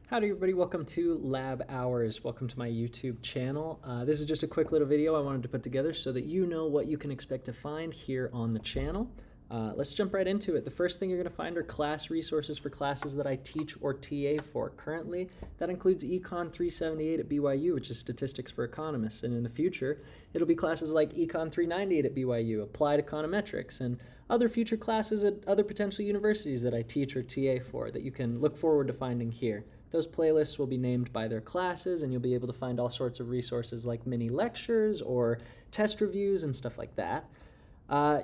Howdy everybody, welcome to Lab Hours. Welcome to my YouTube channel. This is just a quick little video I wanted to put together so that you know what you can expect to find here on the channel. Let's jump right into it. The first thing you're going to find are class resources for classes that I teach or TA for. Currently, that includes Econ 378 at BYU, which is Statistics for Economists. And in the future, it'll be classes like Econ 398 at BYU, Applied Econometrics, and other future classes at other potential universities that I teach or TA for that you can look forward to finding here. Those playlists will be named by their classes, and you'll be able to find all sorts of resources like mini lectures or test reviews and stuff like that.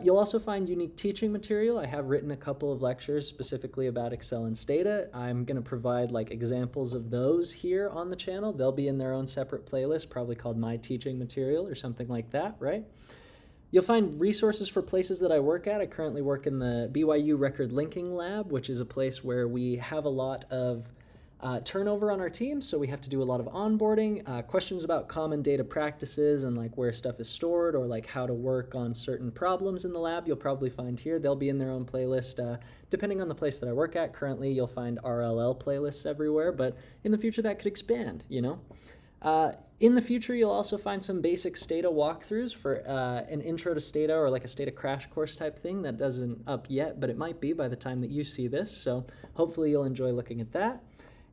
You'll also find unique teaching material. I have written a couple of lectures specifically about Excel and Stata. I'm going to provide like examples of those here on the channel. They'll be in their own separate playlist, probably called My Teaching Material or something like that, right? You'll find resources for places that I work at. I currently work in the BYU Record Linking Lab, which is a place where we have a lot of turnover on our team, so we have to do a lot of onboarding, questions about common data practices and like where stuff is stored or like how to work on certain problems in the lab you'll probably find here. They'll be in their own playlist depending on the place that I work at. Currently you'll find RLL playlists everywhere, but in the future that could expand, you know. In the future, you'll also find some basic Stata walkthroughs for an intro to Stata or like a Stata crash course type thing. That doesn't up yet, but it might be by the time that you see this, so hopefully you'll enjoy looking at that.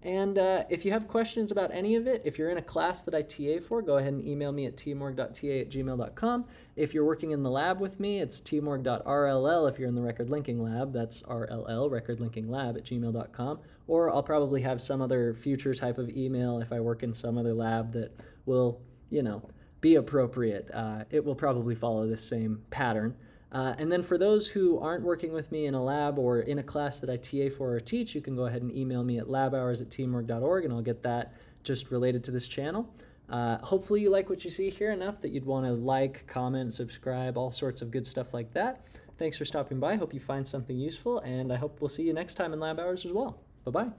And if you have questions about any of it, if you're in a class that I TA for, go ahead and email me at tmorg.ta@gmail.com. If you're working in the lab with me, it's tmorg.rll. If you're in the record linking lab, that's RLL, record linking lab at gmail.com. Or I'll probably have some other future type of email if I work in some other lab that will, you know, be appropriate. It will probably follow this same pattern. And then for those who aren't working with me in a lab or in a class that I TA for or teach, you can go ahead and email me at labhours@tmorg.org and I'll get that just related to this channel. Hopefully you like what you see here enough that you'd want to like, comment, subscribe, all sorts of good stuff like that. Thanks for stopping by. Hope you find something useful, and I hope we'll see you next time in Lab Hours as well. Bye-bye.